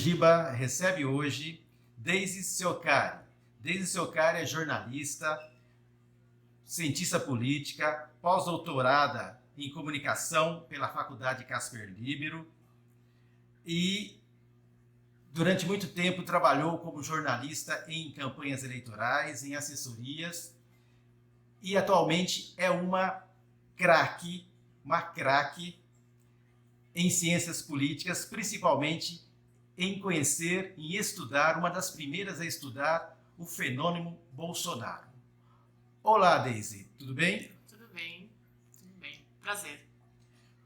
Maragogiba recebe hoje Deise Ciocari. Deise Ciocari é jornalista, cientista política, pós-doutorada em comunicação pela Faculdade Casper Libero e durante muito tempo trabalhou como jornalista em campanhas eleitorais, em assessorias e atualmente é uma craque em ciências políticas, principalmente em conhecer e estudar, uma das primeiras a estudar o fenômeno Bolsonaro. Olá, Deise, tudo bem? Tudo bem. Prazer.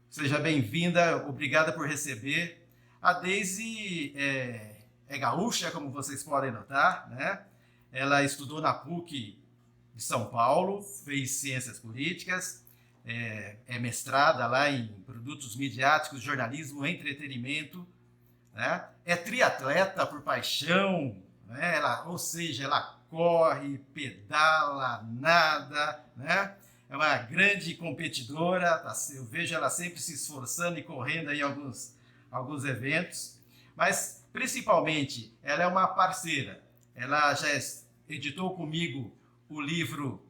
Seja bem-vinda, obrigada por receber. A Deise é gaúcha, como vocês podem notar, né? Ela estudou na PUC de São Paulo, fez ciências políticas, é mestrada lá em produtos midiáticos, jornalismo, entretenimento, né? É triatleta por paixão, né? Ou seja, ela corre, pedala, nada, né? É uma grande competidora, tá? Eu vejo ela sempre se esforçando e correndo aí alguns eventos, mas principalmente ela é uma parceira. Ela já editou comigo o livro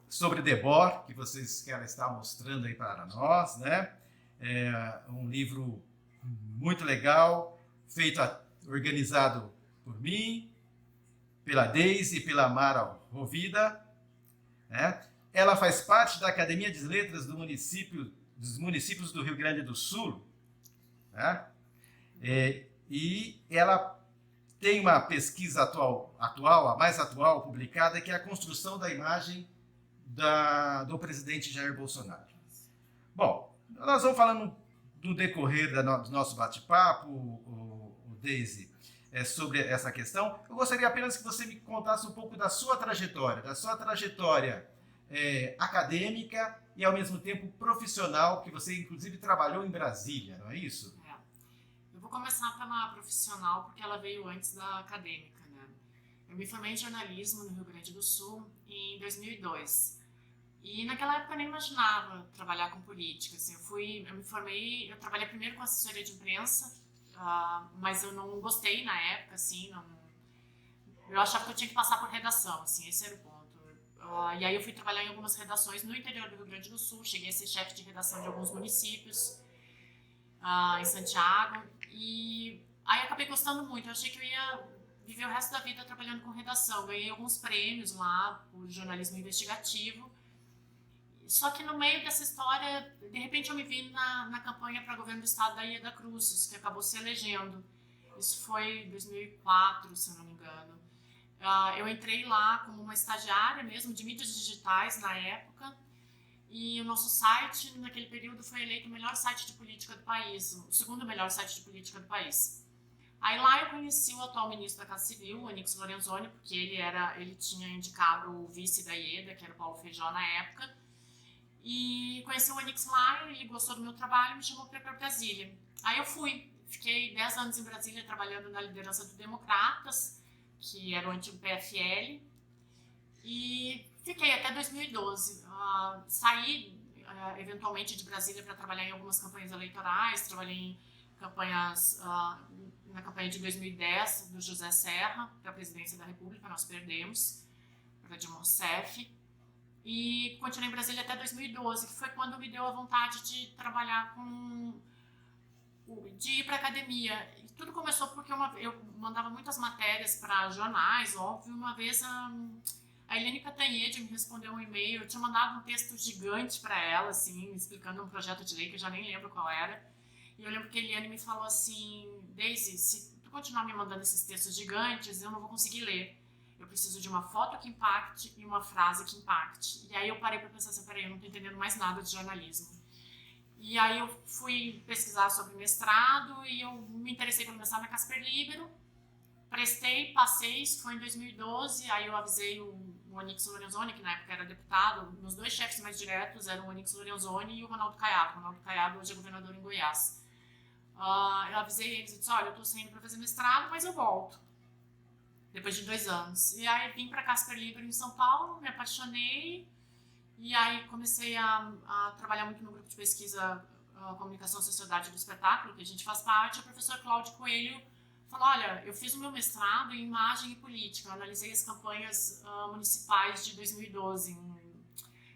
sobre Debord, que ela está mostrando aí para nós, né? É um livro muito legal, organizado por mim, pela Deise e pela Mara Rovida, né? Ela faz parte da Academia de Letras dos municípios do Rio Grande do Sul, né? E ela tem uma pesquisa atual, a mais atual, publicada, que é a construção da imagem do presidente Jair Bolsonaro. Bom, nós vamos falando do decorrer do nosso bate-papo, Deise, sobre essa questão. Eu gostaria apenas que você me contasse um pouco da sua trajetória acadêmica e, ao mesmo tempo, profissional, que você, inclusive, trabalhou em Brasília, não é isso? Eu vou começar pela profissional, porque ela veio antes da acadêmica, né? Eu me formei em jornalismo no Rio Grande do Sul em 2002. E naquela época eu nem imaginava trabalhar com política. Assim, eu trabalhei primeiro com assessoria de imprensa, mas eu não gostei na época, assim, eu achava que eu tinha que passar por redação, assim, esse era o ponto. E aí eu fui trabalhar em algumas redações no interior do Rio Grande do Sul, cheguei a ser chefe de redação de alguns municípios em Santiago, e aí acabei gostando muito. Eu achei que eu ia viver o resto da vida trabalhando com redação, ganhei alguns prêmios lá por jornalismo investigativo. Só que no meio dessa história, de repente eu me vi na campanha para governo do estado da Ieda Cruzes, que acabou se elegendo. Isso foi em 2004, se eu não me engano. Eu entrei lá como uma estagiária mesmo, de mídias digitais na época, e o nosso site, naquele período, foi eleito o melhor site de política do país, o segundo melhor site de política do país. Aí lá eu conheci o atual ministro da Casa Civil, o Onyx Lorenzoni, porque ele tinha indicado o vice da Ieda, que era o Paulo Feijó na época, e conheci o Onyx lá, ele gostou do meu trabalho e me chamou para ir para Brasília. Aí eu fiquei 10 anos em Brasília trabalhando na liderança do Democratas, que era o antigo PFL, e fiquei até 2012. Saí eventualmente de Brasília para trabalhar em algumas campanhas eleitorais, trabalhei em campanhas, na campanha de 2010 do José Serra para a presidência da República, nós perdemos para Dilma Rousseff. E continuei em Brasília até 2012, que foi quando me deu a vontade de trabalhar de ir para a academia. E tudo começou porque eu mandava muitas matérias para jornais, óbvio. Uma vez a Eliane Cantanhede me respondeu um e-mail, eu tinha mandado um texto gigante para ela, assim, explicando um projeto de lei que eu já nem lembro qual era. E eu lembro que a Eliane me falou assim: Deise, se tu continuar me mandando esses textos gigantes, eu não vou conseguir ler. Eu preciso de uma foto que impacte e uma frase que impacte. E aí eu parei para pensar assim, peraí, eu não estou entendendo mais nada de jornalismo. E aí eu fui pesquisar sobre mestrado e eu me interessei por mestrado na Casper Libero. Prestei, passei, isso foi em 2012, aí eu avisei o Onyx Lorenzoni, que na época era deputado. Meus dois chefes mais diretos eram o Onyx Lorenzoni e o Ronaldo Caiado. O Ronaldo Caiado hoje é governador em Goiás. Eu avisei eles e disse, olha, eu estou saindo para fazer mestrado, mas eu volto. Depois de 2 anos. E aí vim para Casper Libero em São Paulo, me apaixonei, e aí comecei a trabalhar muito no grupo de pesquisa Comunicação e Sociedade do Espetáculo, que a gente faz parte. O professor Cláudio Coelho falou, olha, eu fiz o meu mestrado em imagem e política, eu analisei as campanhas municipais de 2012 em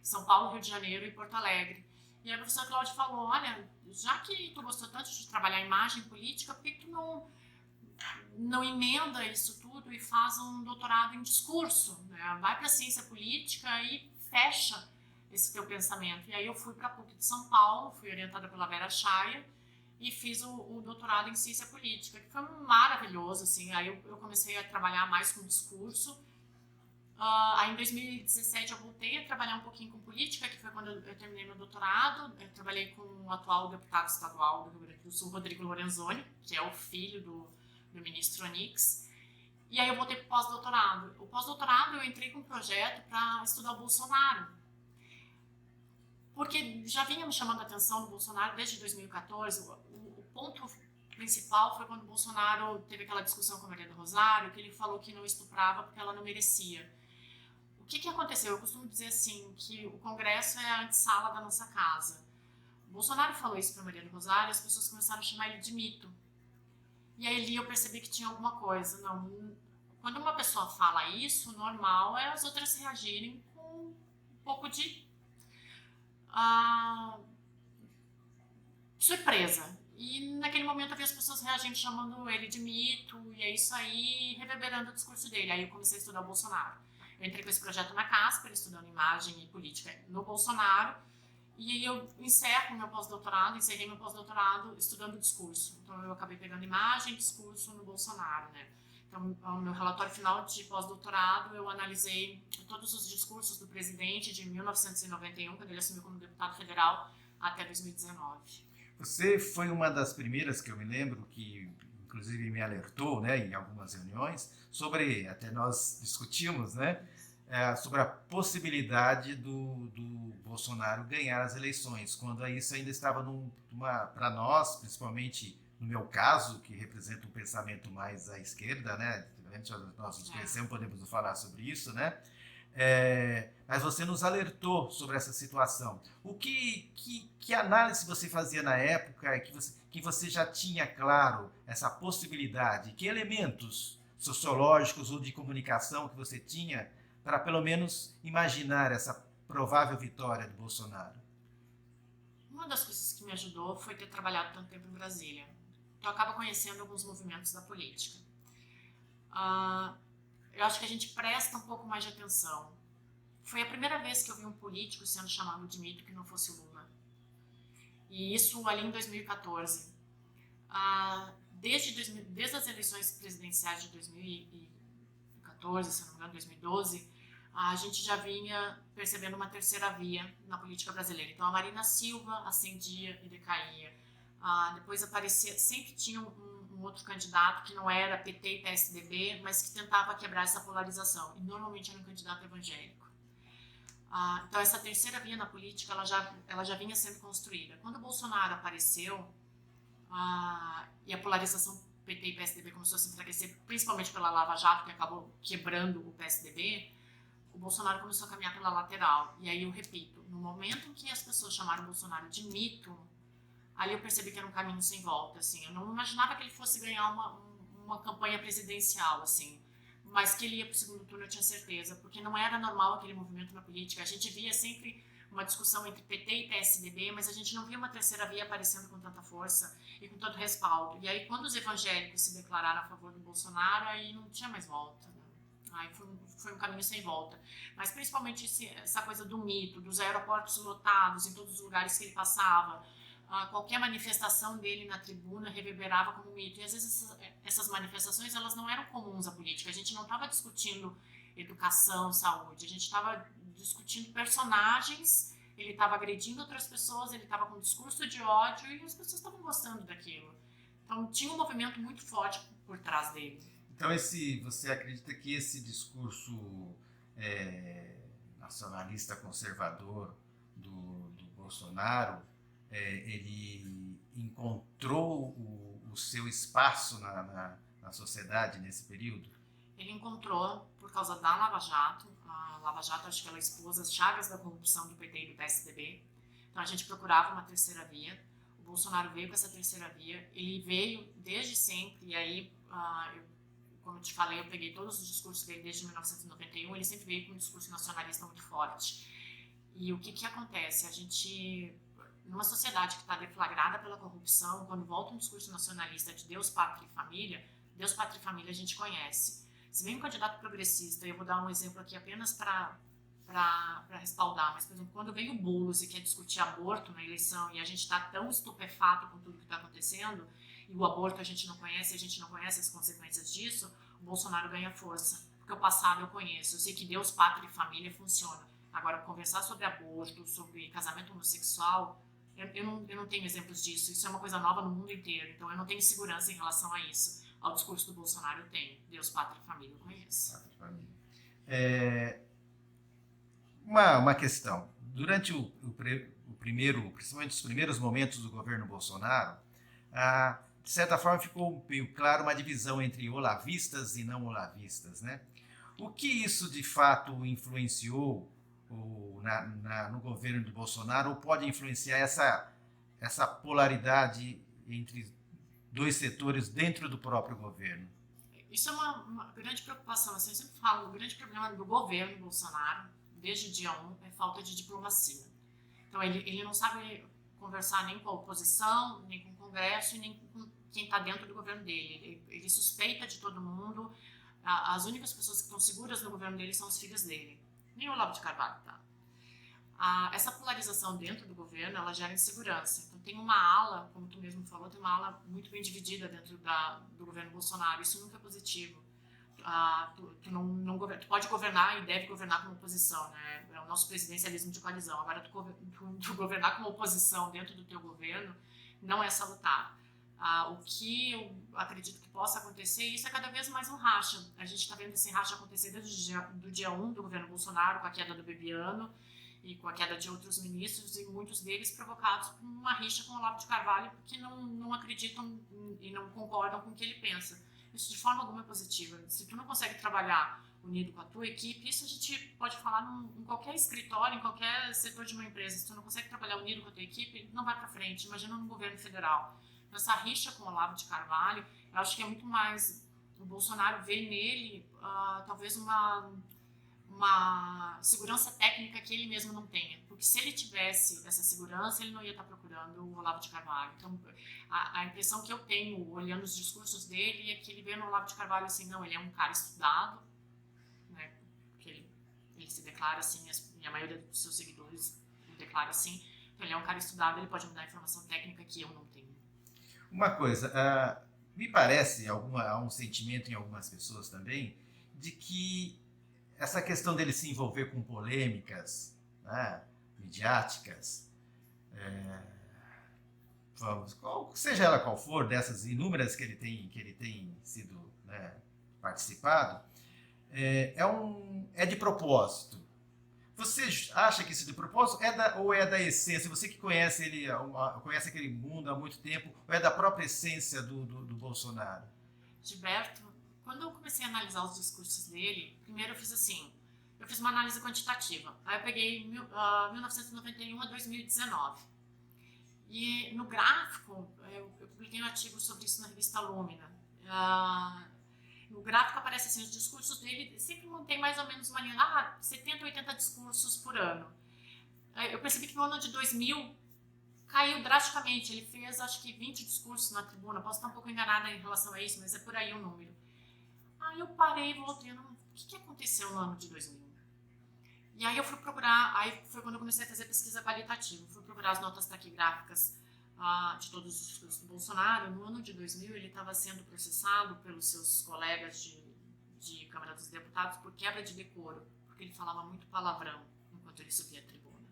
São Paulo, Rio de Janeiro e Porto Alegre. E aí a professora Cláudia falou, olha, já que tu gostou tanto de trabalhar imagem e política, por que tu não emenda isso tudo e faz um doutorado em discurso, né? Vai para a ciência política e fecha esse teu pensamento. E aí eu fui para a PUC de São Paulo, fui orientada pela Vera Chaia e fiz o doutorado em ciência política, que foi maravilhoso, assim. Aí eu comecei a trabalhar mais com discurso. Aí em 2017 eu voltei a trabalhar um pouquinho com política, que foi quando eu terminei meu doutorado. Eu trabalhei com o atual deputado estadual do Rio Grande do Sul, Rodrigo Lorenzoni, que é o filho do ministro Onix. E aí eu voltei para o pós-doutorado. O pós-doutorado eu entrei com um projeto para estudar o Bolsonaro, porque já vinha me chamando a atenção do Bolsonaro desde 2014. O ponto principal foi quando o Bolsonaro teve aquela discussão com a Maria do Rosário, que ele falou que não estuprava porque ela não merecia. O que aconteceu? Eu costumo dizer assim, que o Congresso é a antessala da nossa casa. O Bolsonaro falou isso para Maria do Rosário e as pessoas começaram a chamar ele de mito. E aí ali eu percebi que tinha alguma coisa. Não, quando uma pessoa fala isso, o normal é as outras reagirem com um pouco de surpresa. E naquele momento eu vi as pessoas reagindo, chamando ele de mito, e é isso aí, reverberando o discurso dele. Aí eu comecei a estudar o Bolsonaro. Eu entrei com esse projeto na Casper, estudando imagem e política no Bolsonaro, e aí eu encerrei meu pós-doutorado estudando discurso. Então eu acabei pegando imagem e discurso no Bolsonaro, né? Então, no meu relatório final de pós-doutorado, eu analisei todos os discursos do presidente de 1991, quando ele assumiu como deputado federal, até 2019. Você foi uma das primeiras que eu me lembro que, inclusive, me alertou, né, em algumas reuniões, sobre, até nós discutimos, né, sobre a possibilidade do Bolsonaro ganhar as eleições, quando isso ainda estava para nós, principalmente no meu caso, que representa um pensamento mais à esquerda, né, nós nos conhecemos, podemos falar sobre isso, né, mas você nos alertou sobre essa situação. Que análise você fazia na época que você já tinha claro essa possibilidade? Que elementos sociológicos ou de comunicação que você tinha para pelo menos imaginar essa provável vitória do Bolsonaro? Uma das coisas que me ajudou foi ter trabalhado tanto tempo em Brasília. Eu acabo conhecendo alguns movimentos da política. Eu acho que a gente presta um pouco mais de atenção. Foi a primeira vez que eu vi um político sendo chamado de mito que não fosse o Lula. E isso ali em 2014. Desde as eleições presidenciais de 2014, se não me engano, 2012, a gente já vinha percebendo uma terceira via na política brasileira. Então a Marina Silva ascendia e decaía. Depois aparecia, sempre tinha um outro candidato que não era PT e PSDB, mas que tentava quebrar essa polarização. E normalmente era um candidato evangélico. Então essa terceira via na política ela já vinha sendo construída. Quando o Bolsonaro apareceu e a polarização PT e PSDB começou a se enfraquecer, principalmente pela Lava Jato, que acabou quebrando o PSDB, o Bolsonaro começou a caminhar pela lateral. E aí eu repito, no momento em que as pessoas chamaram o Bolsonaro de mito, ali eu percebi que era um caminho sem volta, assim. Eu não imaginava que ele fosse ganhar uma campanha presidencial, assim. Mas que ele ia para o segundo turno, eu tinha certeza. Porque não era normal aquele movimento na política. A gente via sempre uma discussão entre PT e PSDB, mas a gente não via uma terceira via aparecendo com tanta força e com tanto respaldo. E aí, quando os evangélicos se declararam a favor do Bolsonaro, aí não tinha mais volta, né? Aí foi um caminho sem volta. Mas principalmente essa coisa do mito, dos aeroportos lotados em todos os lugares que ele passava. Qualquer manifestação dele na tribuna reverberava como mito. E às vezes essas manifestações elas não eram comuns à política. A gente não estava discutindo educação, saúde. A gente estava discutindo personagens. Ele estava agredindo outras pessoas, ele estava com um discurso de ódio e as pessoas estavam gostando daquilo. Então tinha um movimento muito forte por trás dele. Então você acredita que esse discurso nacionalista conservador do Bolsonaro ele encontrou o seu espaço na sociedade nesse período? Ele encontrou por causa da Lava Jato. A Lava Jato, acho que ela expôs as chagas da corrupção do PT e do PSDB. Então a gente procurava uma terceira via. O Bolsonaro veio com essa terceira via, ele veio desde sempre, e aí, como eu te falei, eu peguei todos os discursos dele desde 1991, ele sempre veio com um discurso nacionalista muito forte. E o que acontece? A gente, numa sociedade que está deflagrada pela corrupção, quando volta um discurso nacionalista de Deus, Pátria e Família, Deus, Pátria e Família a gente conhece. Se vem um candidato progressista, eu vou dar um exemplo aqui apenas para respaldar, mas, por exemplo, quando vem o Boulos e quer discutir aborto na eleição e a gente está tão estupefato com tudo que está acontecendo, e o aborto a gente não conhece, a gente não conhece as consequências disso, o Bolsonaro ganha força, porque o passado eu conheço, eu sei que Deus, Pátria e Família funciona. Agora, conversar sobre aborto, sobre casamento homossexual, eu não tenho exemplos disso, isso é uma coisa nova no mundo inteiro, então eu não tenho segurança em relação a isso. Ao discurso do Bolsonaro eu tenho, Deus, Pátria e Família eu conheço. Pátria e Família. Uma questão. Durante principalmente os primeiros momentos do governo Bolsonaro, de certa forma ficou meio claro uma divisão entre olavistas e não olavistas, né? O que isso de fato influenciou no governo do Bolsonaro, ou pode influenciar essa polaridade entre dois setores dentro do próprio governo? Isso é uma grande preocupação. Assim, eu sempre falo, o grande problema do governo Bolsonaro, desde o dia 1, é falta de diplomacia. Então, ele não sabe conversar nem com a oposição, nem com o Congresso, e nem com quem está dentro do governo dele. Ele suspeita de todo mundo. As únicas pessoas que estão seguras no governo dele são os filhos dele. Nem o Olavo de Carvalho tá. Essa polarização dentro do governo, ela gera insegurança. Então, tem uma ala, como tu mesmo falou, tem uma ala muito bem dividida dentro do governo Bolsonaro. Isso nunca é positivo. Tu pode governar e deve governar como oposição, né? É o nosso presidencialismo de coalizão. Agora, tu governar como oposição dentro do teu governo não é salutar. O que eu acredito que possa acontecer, isso é cada vez mais um racha. A gente está vendo esse racha acontecer desde o dia 1 do governo Bolsonaro, com a queda do Bebiano e com a queda de outros ministros, e muitos deles provocados por uma rixa com o Olavo de Carvalho, porque não acreditam e não concordam com o que ele pensa. Isso de forma alguma é positiva. Se tu não consegue trabalhar unido com a tua equipe, isso a gente pode falar em qualquer escritório, em qualquer setor de uma empresa. Se tu não consegue trabalhar unido com a tua equipe, não vai para frente. Imagina no governo federal. Essa rixa com o Olavo de Carvalho, eu acho que é muito mais... O Bolsonaro vê nele talvez uma segurança técnica que ele mesmo não tenha. Porque se ele tivesse essa segurança, ele não ia estar procurando o Olavo de Carvalho. Então, a impressão que eu tenho, olhando os discursos dele, é que ele vê no Olavo de Carvalho assim, não, ele é um cara estudado, né? Porque ele se declara assim, e a maioria dos seus seguidores o declara assim. Então, ele é um cara estudado, ele pode me dar informação técnica que eu não tenho. Uma coisa, me parece, há um sentimento em algumas pessoas também, de que essa questão dele se envolver com polêmicas, né, midiáticas, seja ela qual for, dessas inúmeras que ele tem sido, né, participado, é de propósito. Você acha que isso é de propósito ou é da essência? Você que conhece ele, conhece aquele mundo há muito tempo, ou é da própria essência do Bolsonaro? Gilberto, quando eu comecei a analisar os discursos dele, primeiro eu fiz uma análise quantitativa. Aí eu peguei 1991 a 2019. E no gráfico, eu publiquei um artigo sobre isso na revista Lumina. No gráfico aparece assim, os discursos dele sempre mantém mais ou menos uma linha, 70, 80 discursos por ano. Eu percebi que no ano de 2000 caiu drasticamente. Ele fez, acho que 20 discursos na tribuna. Posso estar um pouco enganada em relação a isso, mas é por aí o número. Aí eu parei e voltei, o que aconteceu no ano de 2000? E aí eu fui procurar, aí foi quando eu comecei a fazer pesquisa qualitativa. Fui procurar as notas taquigráficas de todos os discursos do Bolsonaro. No ano de 2000 ele estava sendo processado pelos seus colegas de Câmara dos Deputados por quebra de decoro, porque ele falava muito palavrão enquanto ele subia a tribuna.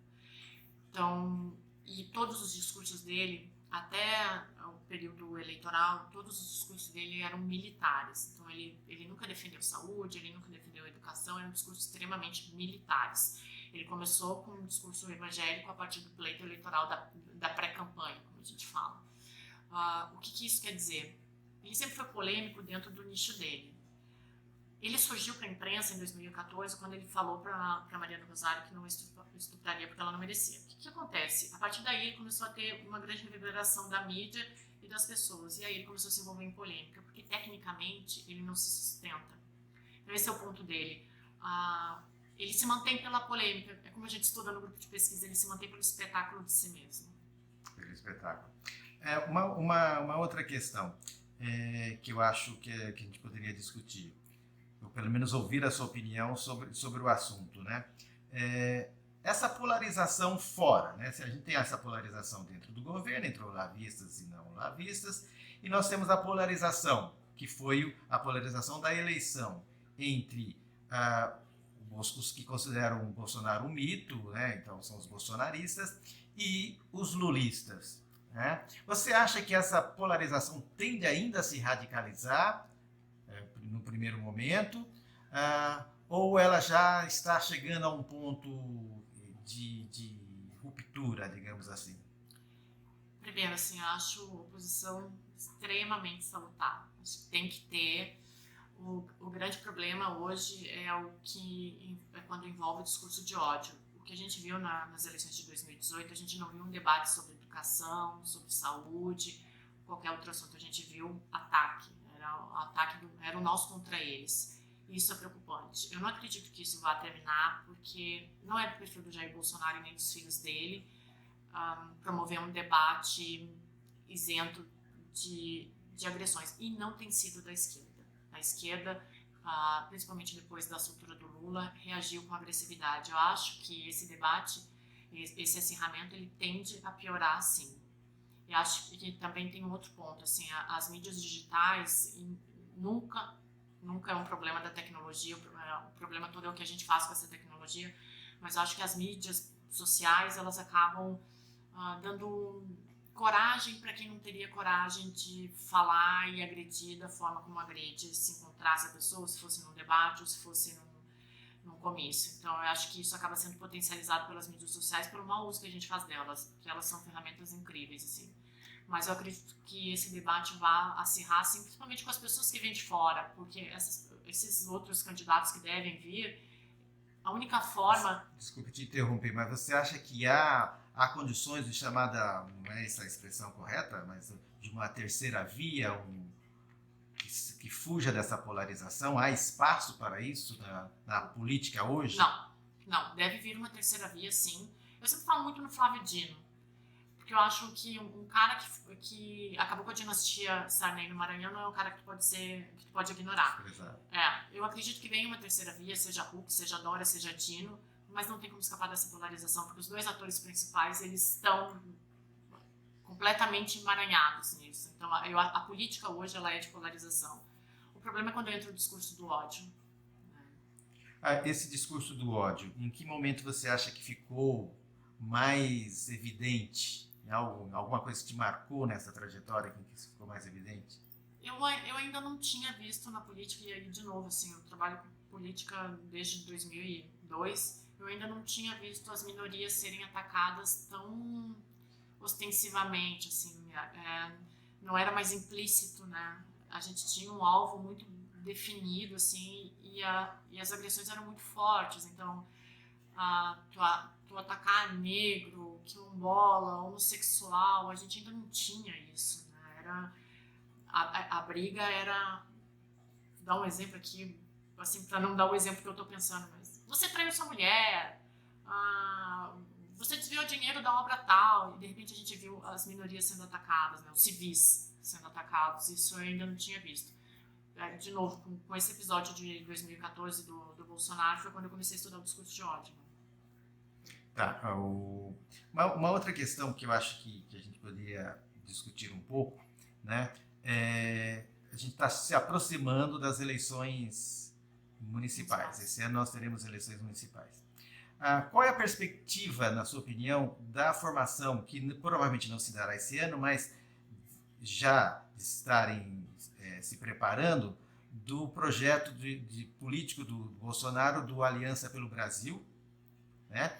Então, e todos os discursos dele, até o período eleitoral, todos os discursos dele eram militares. Então, ele nunca defendeu saúde, ele nunca defendeu educação, eram discursos extremamente militares. Ele começou com um discurso evangélico a partir do pleito eleitoral da pré-campanha, como a gente fala. O que isso quer dizer? Ele sempre foi polêmico dentro do nicho dele. Ele surgiu para a imprensa em 2014, quando ele falou para Maria do Rosário que não estupraria porque ela não merecia. O que acontece? A partir daí ele começou a ter uma grande reverberação da mídia e das pessoas. E aí ele começou a se envolver em polêmica, porque tecnicamente ele não se sustenta. Então esse é o ponto dele. Ele se mantém pela polêmica. É como a gente estuda no grupo de pesquisa, ele se mantém pelo espetáculo de si mesmo. Pelo espetáculo. Uma outra questão que eu acho que a gente poderia discutir, ou pelo menos ouvir a sua opinião sobre o assunto, né? Essa polarização fora, né? Se a gente tem essa polarização dentro do governo, entre olavistas e não olavistas, e nós temos a polarização, que foi a polarização da eleição entre os que consideram o Bolsonaro um mito, né? Então são os bolsonaristas, e os lulistas, né? Você acha que essa polarização tende ainda a se radicalizar no primeiro momento, ou ela já está chegando a um ponto de ruptura, digamos assim? Primeiro, assim, eu acho a oposição extremamente salutar. Acho que tem que ter. O grande problema hoje é quando envolve o discurso de ódio. O que a gente viu nas eleições de 2018, a gente não viu um debate sobre educação, sobre saúde, qualquer outro assunto. A gente viu ataque. Era o nosso contra eles. Isso é preocupante. Eu não acredito que isso vá terminar, porque não é do perfil do Jair Bolsonaro e nem dos filhos dele promover um debate isento de agressões. E não tem sido da esquerda. A esquerda, principalmente depois da soltura do Lula, reagiu com agressividade. Eu acho que esse debate, esse acirramento, ele tende a piorar, sim. E acho que também tem um outro ponto, assim, as mídias digitais nunca é um problema da tecnologia, o problema todo é o que a gente faz com essa tecnologia, mas acho que as mídias sociais, elas acabam dando coragem para quem não teria coragem de falar e agredir da forma como agride, se encontrasse a pessoa, se fosse num debate ou se fosse num comício. Então, eu acho que isso acaba sendo potencializado pelas mídias sociais pelo mau uso que a gente faz delas, que elas são ferramentas incríveis, assim. Mas eu acredito que esse debate vai acirrar, assim, principalmente com as pessoas que vêm de fora, porque esses outros candidatos que devem vir, a única forma... Desculpe te interromper, mas você acha que há condições de chamada, não é essa a expressão correta, mas de uma terceira via, que fuja dessa polarização? Há espaço para isso na política hoje? Não. Deve vir uma terceira via, sim. Eu sempre falo muito no Flávio Dino, porque eu acho que um cara que acabou com a dinastia Sarney no Maranhão não é um cara que tu pode ignorar. Eu acredito que venha uma terceira via, seja Huck, seja Dória, seja Dino, mas não tem como escapar dessa polarização, porque os dois atores principais, eles estão completamente emaranhados nisso. Então, a política hoje, ela é de polarização. O problema é quando entra o discurso do ódio. Esse discurso do ódio, em que momento você acha que ficou mais evidente? Alguma coisa que te marcou nessa trajetória que isso ficou mais evidente? Eu ainda não tinha visto na política, e aí, de novo, assim, eu trabalho com política desde 2002, eu ainda não tinha visto as minorias serem atacadas tão ostensivamente, assim, não era mais implícito, né? A gente tinha um alvo muito definido, assim, e as agressões eram muito fortes. Então, tu atacar negro, quilombola, homossexual, a gente ainda não tinha isso, né? A briga era, vou dar um exemplo aqui, assim, para não dar o exemplo que eu estou pensando, mas você traiu sua mulher, você desviou dinheiro da obra tal, e de repente a gente viu as minorias sendo atacadas, né, os civis sendo atacados. Isso eu ainda não tinha visto. De novo, com esse episódio de 2014 do Bolsonaro, foi quando eu comecei a estudar o discurso de ódio. Tá, uma outra questão que eu acho que a gente poderia discutir um pouco, né, a gente está se aproximando das eleições municipais. Esse ano nós teremos eleições municipais. Qual é a perspectiva, na sua opinião, da formação, que provavelmente não se dará esse ano, mas já estarem se preparando, do projeto de político do Bolsonaro, do Aliança pelo Brasil, né?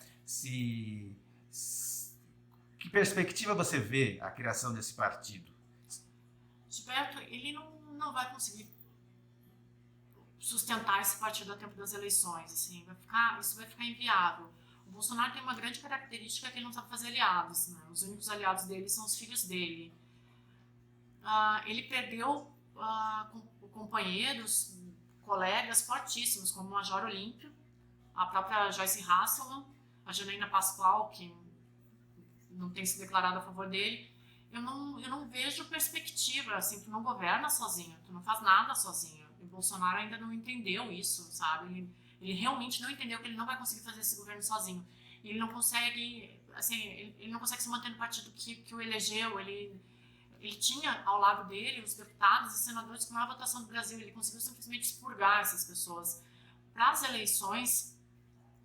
Que perspectiva você vê a criação desse partido? Gilberto, ele não vai conseguir sustentar esse partido a tempo das eleições, assim, isso vai ficar inviável. O Bolsonaro tem uma grande característica que ele não sabe fazer aliados, né? Os únicos aliados dele são os filhos dele. Ele perdeu companheiros, colegas fortíssimos, como o Major Olímpio, a própria Joyce Hasselman, a Janaína Pascoal, que não tem se declarado a favor dele. Eu não vejo perspectiva, assim, tu não governa sozinho, tu não faz nada sozinho. E o Bolsonaro ainda não entendeu isso, sabe? Ele realmente não entendeu que ele não vai conseguir fazer esse governo sozinho. Ele não consegue, assim, ele não consegue se manter no partido que o elegeu. Ele tinha ao lado dele os deputados e senadores com maior votação do Brasil. Ele conseguiu simplesmente expurgar essas pessoas. Para as eleições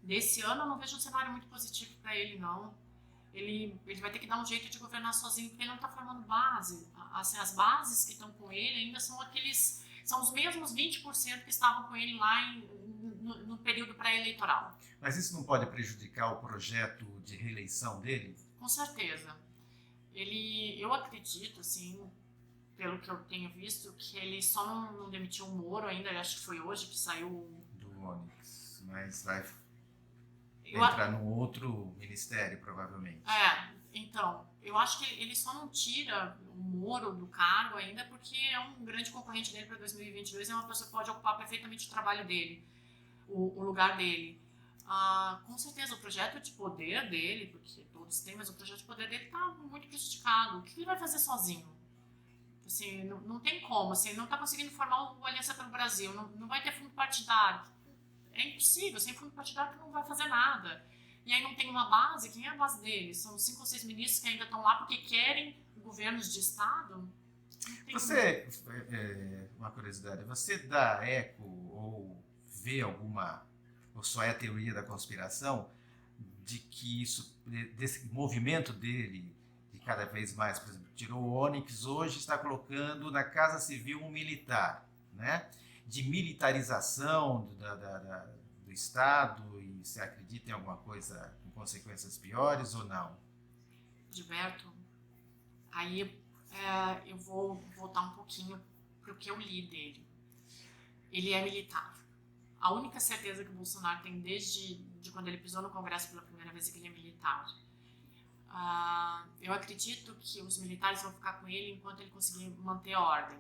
desse ano, eu não vejo um cenário muito positivo para ele, não. Ele vai ter que dar um jeito de governar sozinho, porque ele não está formando base. Assim, as bases que estão com ele ainda são os mesmos 20% que estavam com ele lá no período pré-eleitoral. Mas isso não pode prejudicar o projeto de reeleição dele? Com certeza. Eu acredito, assim, pelo que eu tenho visto, que ele só não demitiu o Moro ainda, eu acho que foi hoje que saiu do Onyx, mas vai entrar num outro ministério, provavelmente. Então, eu acho que ele só não tira o Moro do cargo ainda porque é um grande concorrente dele para 2022, é uma pessoa que pode ocupar perfeitamente o trabalho dele, o lugar dele. Com certeza, o projeto de poder dele, porque todos têm, mas o projeto de poder dele está muito prejudicado. O que ele vai fazer sozinho? Assim, não tem como, assim, ele não está conseguindo formar o Aliança pelo Brasil, não vai ter fundo partidário. É impossível, sem fundo partidário não vai fazer nada. E aí não tem uma base, quem é a base dele? São 5 ou 6 ministros que ainda estão lá porque querem governos de Estado? Você, uma curiosidade, você dá eco ou vê alguma, ou só é a teoria da conspiração, de que desse movimento dele, de cada vez mais, por exemplo, tirou o Onyx, hoje está colocando na Casa Civil um militar, né? De militarização do Estado, e você acredita em alguma coisa com consequências piores ou não? Gilberto, aí eu vou voltar um pouquinho para o que eu li dele. Ele é militar. A única certeza que o Bolsonaro tem desde quando ele pisou no Congresso pela primeira vez é que ele é militar. Eu acredito que os militares vão ficar com ele enquanto ele conseguir manter a ordem.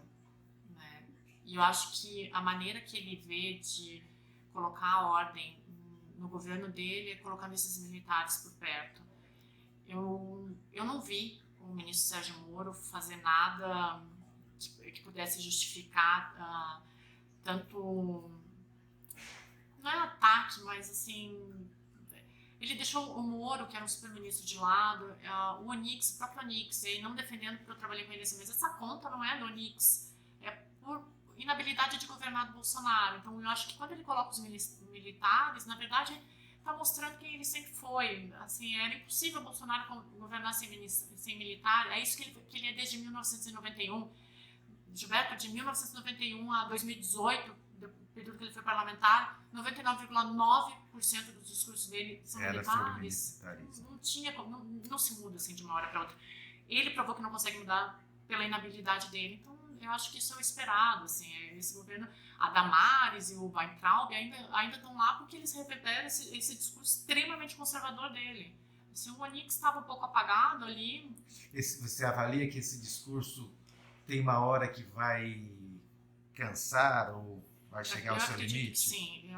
E eu acho que a maneira que ele vê de colocar a ordem no governo dele é colocando esses militares por perto. Eu não vi o ministro Sérgio Moro fazer nada que pudesse justificar tanto... Não é ataque, mas assim... Ele deixou o Moro, que era um super-ministro, de lado, o Onyx, o próprio Onyx, e aí não defendendo, porque eu trabalhei com ele nessa mesa, essa conta não é do Onyx, é por inabilidade de governar do Bolsonaro. Então eu acho que quando ele coloca os militares, na verdade está mostrando quem ele sempre foi. Assim, era impossível o Bolsonaro governar sem militar. É isso que ele é desde 1991. Gilberto, de 1991 a 2018, do período que ele foi parlamentar, 99,9% dos discursos dele são militares. Não tinha como, não se muda assim de uma hora para outra. Ele provou que não consegue mudar pela inabilidade dele. Então eu acho que isso é o esperado, assim, esse governo, a Damares e o Weintraub ainda estão lá porque eles reverberam esse discurso extremamente conservador dele. Assim, o Onyx estava um pouco apagado ali. Você avalia que esse discurso tem uma hora que vai cansar ou vai chegar ao seu limite? Sim,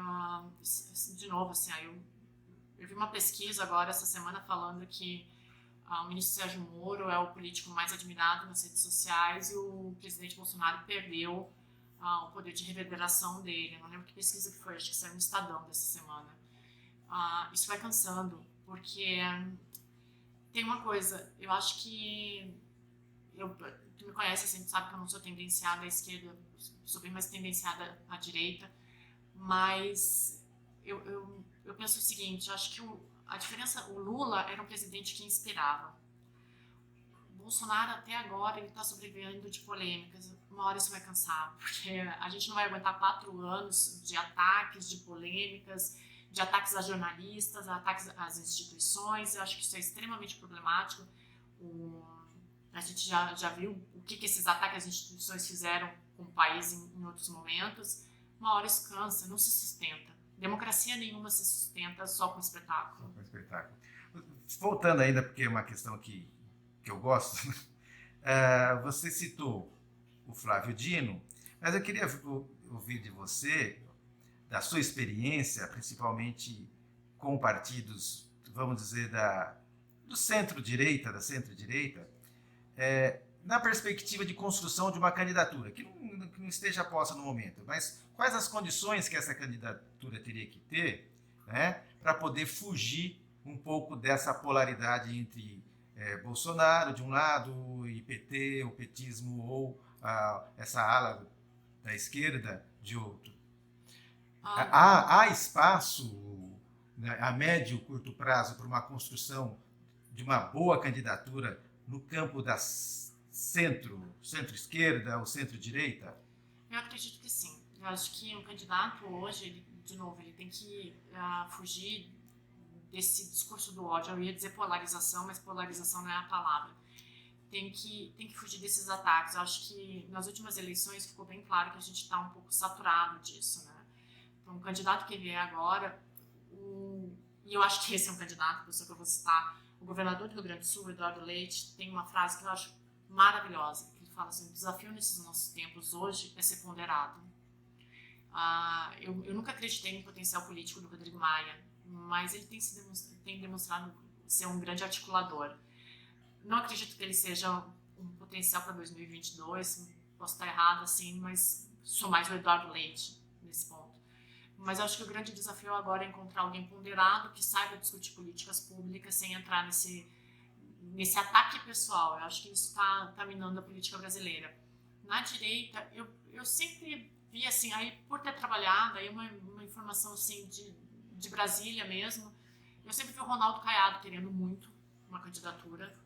de novo, assim, eu vi uma pesquisa agora essa semana falando que o ministro Sérgio Moro é o político mais admirado nas redes sociais e o presidente Bolsonaro perdeu o poder de reverberação dele. Eu não lembro que pesquisa que foi, acho que saiu no Estadão dessa semana. Isso vai cansando, porque tem uma coisa, eu acho que... Tu me conhece, assim, tu sabe que eu não sou tendenciada à esquerda, sou bem mais tendenciada à direita, mas eu penso o seguinte, eu acho que a diferença, o Lula era um presidente que inspirava. O Bolsonaro, até agora, ele está sobrevivendo de polêmicas. Uma hora isso vai cansar, porque a gente não vai aguentar 4 anos de ataques, de polêmicas, de ataques a jornalistas, ataques às instituições. Eu acho que isso é extremamente problemático. A gente já viu o que esses ataques às instituições fizeram com o país em outros momentos. uma hora isso cansa, não se sustenta. Democracia nenhuma se sustenta só com espetáculo. Só com espetáculo. Voltando ainda, porque é uma questão que eu gosto, você citou o Flávio Dino, mas eu queria ouvir de você, da sua experiência, principalmente com partidos, vamos dizer, do centro-direita, da centro-direita, na perspectiva de construção de uma candidatura, que não esteja posta no momento, mas quais as condições que essa candidatura teria que ter, né, para poder fugir um pouco dessa polaridade entre Bolsonaro, de um lado, e PT, o petismo, ou essa ala da esquerda, de outro. Há espaço, né, a médio e curto prazo para uma construção de uma boa candidatura no campo da centro-esquerda ou centro-direita? Eu acredito que sim. Eu acho que um candidato hoje, de novo, ele tem que fugir desse discurso do ódio. Eu ia dizer polarização, mas polarização não é a palavra. Tem que fugir desses ataques. Eu acho que nas últimas eleições ficou bem claro que a gente está um pouco saturado disso, né? Então, um candidato que vier agora, e eu acho que esse é um candidato, pessoa que eu vou citar, o governador do Rio Grande do Sul, Eduardo Leite, tem uma frase que eu acho maravilhosa, que ele fala assim: o desafio nesses nossos tempos hoje é ser ponderado. Eu nunca acreditei no potencial político do Rodrigo Maia, mas ele tem demonstrado ser um grande articulador. Não acredito que ele seja um potencial para 2022, posso estar errado assim, mas sou mais o Eduardo Leite nesse ponto. Mas eu acho que o grande desafio agora é encontrar alguém ponderado que saiba discutir políticas públicas sem entrar nesse ataque pessoal. Eu acho que isso está minando a política brasileira. Na direita, eu sempre vi assim, aí por ter trabalhado, aí uma informação assim de Brasília mesmo, eu sempre vi o Ronaldo Caiado querendo muito uma candidatura.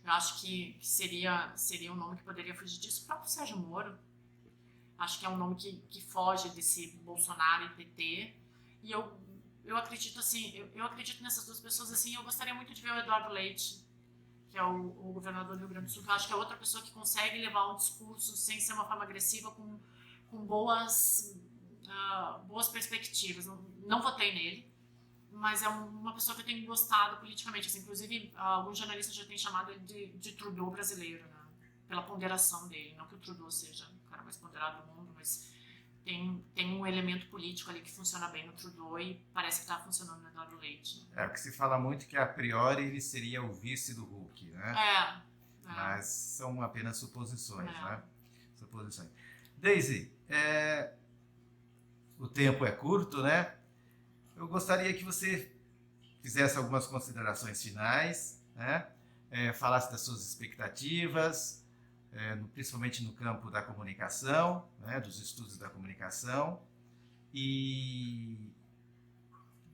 Eu acho que seria um nome que poderia fugir disso. O próprio Sérgio Moro, acho que é um nome que foge desse Bolsonaro e PT. E eu acredito assim, eu acredito nessas duas pessoas assim. Eu gostaria muito de ver o Eduardo Leite, que é o governador do Rio Grande do Sul, que eu acho que é outra pessoa que consegue levar um discurso sem ser uma forma agressiva, com boas perspectivas. Não votei nele, mas é uma pessoa que eu tenho gostado politicamente. Assim, inclusive, alguns jornalistas já têm chamado ele de Trudeau brasileiro, né? Pela ponderação dele. Não que o Trudeau seja o cara mais ponderado do mundo, mas tem um elemento político ali que funciona bem no Trudeau e parece que está funcionando no Eduardo Leite. É, porque se fala muito que a priori ele seria o vice do Hulk, né? Mas são apenas suposições, né? Suposições. Daisy, o tempo é curto, né? Eu gostaria que você fizesse algumas considerações finais, né? Falasse das suas expectativas, principalmente no campo da comunicação, né? Dos estudos da comunicação, e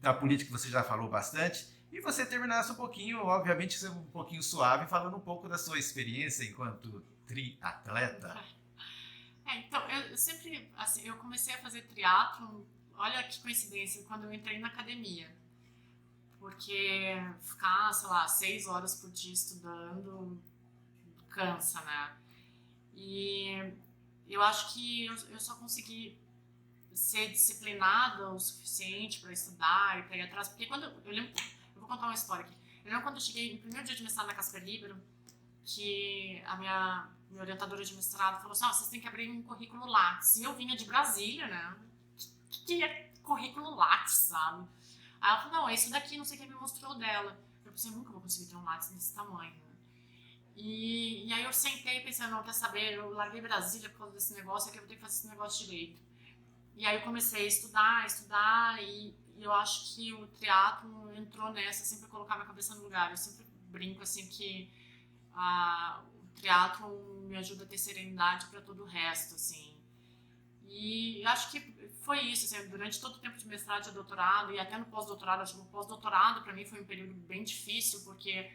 da política você já falou bastante, e você terminasse um pouquinho, obviamente um pouquinho suave, falando um pouco da sua experiência enquanto triatleta. Então, eu sempre, assim, eu comecei a fazer triatlon, olha que coincidência, quando eu entrei na academia. Porque ficar, sei lá, 6 horas por dia estudando cansa, né? E eu acho que eu só consegui ser disciplinada o suficiente para estudar e para ir atrás. Porque quando eu lembro, eu vou contar uma história aqui. Eu lembro quando eu cheguei no primeiro dia de mestrado na Casper Libero, que a minha orientadora de mestrado falou assim: vocês têm que abrir um currículo Lattes. E eu vinha de Brasília, né? O que é currículo Lattes, sabe? Aí ela falou: não, é isso daqui, não sei quem me mostrou dela. Eu pensei: eu nunca vou conseguir ter um Lattes desse tamanho, né? E aí eu sentei pensando: não, quer saber, eu larguei Brasília por causa desse negócio, aqui eu vou ter que fazer esse negócio direito. E aí eu comecei a estudar, e eu acho que o triatlo entrou nessa, sempre colocar minha cabeça no lugar. Eu sempre brinco assim que o triatlo me ajuda a ter serenidade para todo o resto, assim. E acho que foi isso, assim, durante todo o tempo de mestrado e doutorado, e até no pós-doutorado. Acho que o pós-doutorado para mim foi um período bem difícil, porque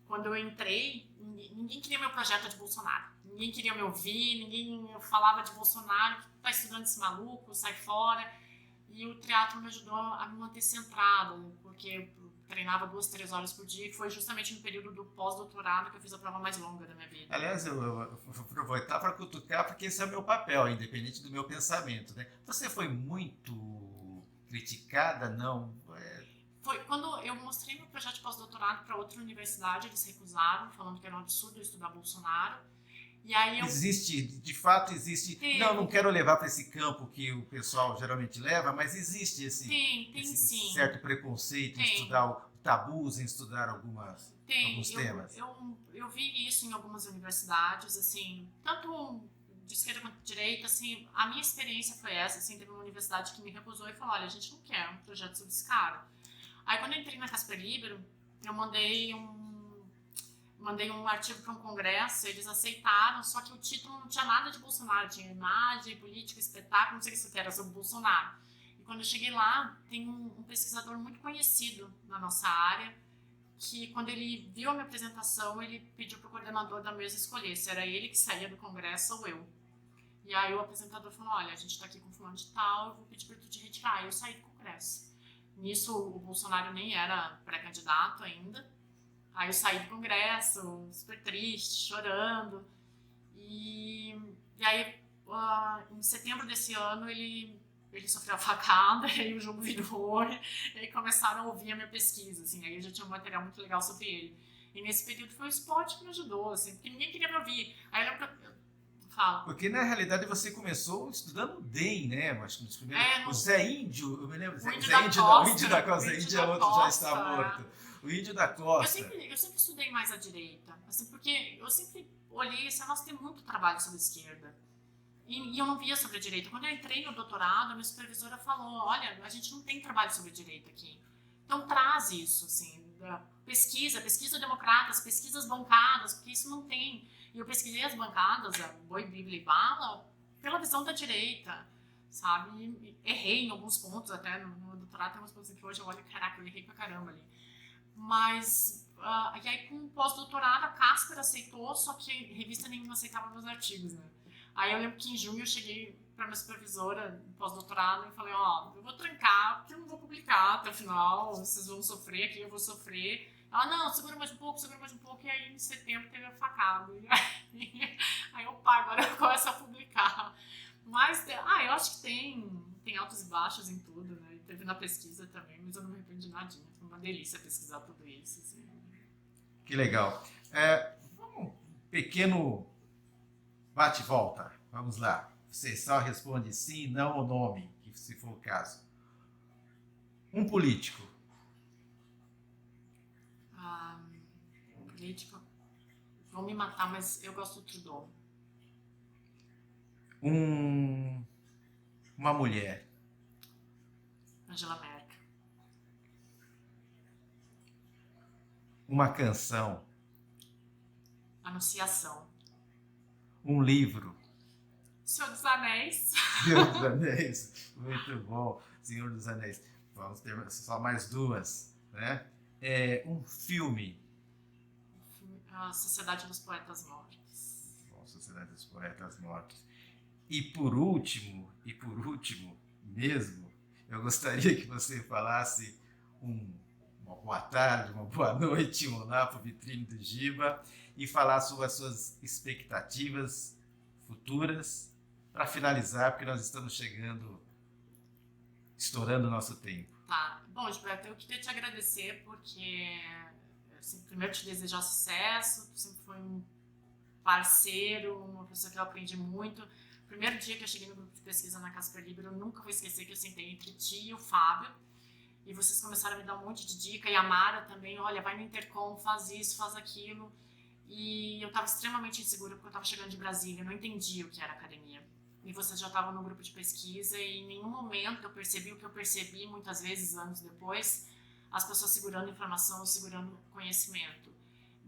quando eu entrei, ninguém queria meu projeto de Bolsonaro. Ninguém queria me ouvir, ninguém falava de Bolsonaro. Tá estudando esse maluco, sai fora. E o triatlo me ajudou a me manter centrada, porque o treinava 2, 3 horas por dia, e foi justamente no período do pós-doutorado que eu fiz a prova mais longa da minha vida. Aliás, eu vou aproveitar para cutucar, porque esse é o meu papel, independente do meu pensamento, né? Você foi muito criticada, não? Foi quando eu mostrei meu projeto de pós-doutorado para outra universidade, eles recusaram, falando que era um absurdo eu estudar Bolsonaro. E aí Existe, de fato existe. Não quero levar para esse campo que o pessoal geralmente leva, mas existe esse sim. certo preconceito em estudar tabus, em estudar alguns temas. Eu vi isso em algumas universidades, assim, tanto de esquerda quanto de direita, assim, a minha experiência foi essa, assim, teve uma universidade que me recusou e falou, olha, a gente não quer um projeto sobre esse cara. Aí quando eu entrei na Casper Libero, eu mandei um artigo para um congresso, eles aceitaram, só que o título não tinha nada de Bolsonaro, tinha imagem, política, espetáculo, não sei o que era sobre Bolsonaro. E quando eu cheguei lá, tem um pesquisador muito conhecido na nossa área, que quando ele viu a minha apresentação, ele pediu para o coordenador da mesa escolher se era ele que saía do congresso ou eu. E aí o apresentador falou, olha, a gente está aqui com fulano de tal, eu vou pedir para tu te retirar. E eu saí do congresso. Nisso, o Bolsonaro nem era pré-candidato ainda. Aí eu saí do congresso, super triste, chorando. E aí, em setembro desse ano, ele sofreu a facada, aí o jogo virou, e aí começaram a ouvir a minha pesquisa, assim, aí eu já tinha um material muito legal sobre ele. E nesse período foi o esporte que me ajudou, assim, porque ninguém queria me ouvir. Aí eu lembro que eu falo. Porque na realidade você começou estudando o DEM, né? Acho que nos primeiros. O Zé Índio, eu me lembro. O Índio da Índio da Costa, o Índio é outro que já está morto. O Índio da Costa. Eu sempre estudei mais à direita, assim, porque eu sempre olhei, assim, nós temos muito trabalho sobre a esquerda. E eu não via sobre a direita. Quando eu entrei no doutorado, a minha supervisora falou, olha, a gente não tem trabalho sobre a direita aqui. Então traz isso, assim, pesquisa democratas, pesquisas bancadas, porque isso não tem. E eu pesquisei as bancadas, a Boi, Bíblia e Bala, pela visão da direita, sabe? E errei em alguns pontos, até no doutorado tem umas coisas que hoje eu olho, caraca, eu errei pra caramba ali. Mas, e aí com o pós-doutorado, a Casper aceitou, só que revista nenhuma aceitava meus artigos, né? Aí eu lembro que em junho eu cheguei pra minha supervisora no pós-doutorado e falei, eu vou trancar, porque eu não vou publicar até o final, vocês vão sofrer aqui, eu vou sofrer. Ela, não, segura mais um pouco, e aí em setembro teve a facada. Aí eu agora eu começo a publicar. Mas, eu acho que tem altos e baixos em tudo, né? E teve na pesquisa também, mas eu não me arrependi de nadinha. Foi uma delícia pesquisar tudo isso, assim. Que legal. Um pequeno bate e volta. Vamos lá. Você só responde sim, não ou nome, se for o caso. Um político. Político. Vão me matar, mas eu gosto do Trudeau. Uma mulher. Angela Merkel. Uma canção. Anunciação. Um livro. Senhor dos Anéis. Senhor dos Anéis. Muito bom. Senhor dos Anéis. Vamos ter só mais duas, né? Um filme. A Sociedade dos Poetas Mortos. Bom, Sociedade dos Poetas Mortos. E por último mesmo, eu gostaria que você falasse uma boa tarde, uma boa noite, um olá para o Vitrine do Giba e falar sobre as suas expectativas futuras para finalizar, porque nós estamos estourando o nosso tempo. Tá. Bom, Gilberto, eu queria te agradecer porque, assim, primeiro te desejar sucesso, tu sempre foi um parceiro, uma pessoa que eu aprendi muito. Primeiro dia que eu cheguei no grupo de pesquisa na Casper Libero, eu nunca vou esquecer que eu sentei entre ti e o Fábio, e vocês começaram a me dar um monte de dica, e a Mara também, olha, vai no Intercom, faz isso, faz aquilo, e eu estava extremamente insegura porque eu estava chegando de Brasília, eu não entendia o que era academia, e vocês já estavam no grupo de pesquisa, e em nenhum momento eu percebi o que eu percebi muitas vezes, anos depois, as pessoas segurando informação, segurando conhecimento.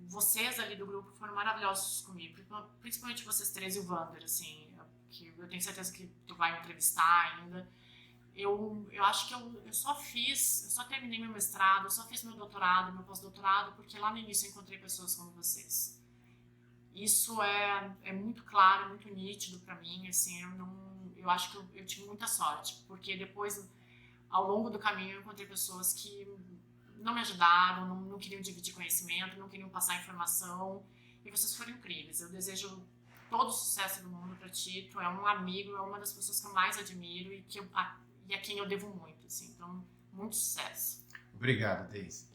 Vocês ali do grupo foram maravilhosos comigo, principalmente vocês três e o Wander, assim, que eu tenho certeza que tu vai me entrevistar ainda. Eu acho que eu só terminei meu mestrado, eu só fiz meu doutorado, meu pós-doutorado, porque lá no início eu encontrei pessoas como vocês. Isso é muito claro, muito nítido para mim, assim, eu acho que eu tive muita sorte, porque depois, ao longo do caminho, eu encontrei pessoas que não me ajudaram, não queriam dividir conhecimento, não queriam passar informação. E vocês foram incríveis. Eu desejo todo o sucesso do mundo para ti. Tu é um amigo, é uma das pessoas que eu mais admiro e a quem eu devo muito. Assim. Então, muito sucesso. Obrigado, Deise.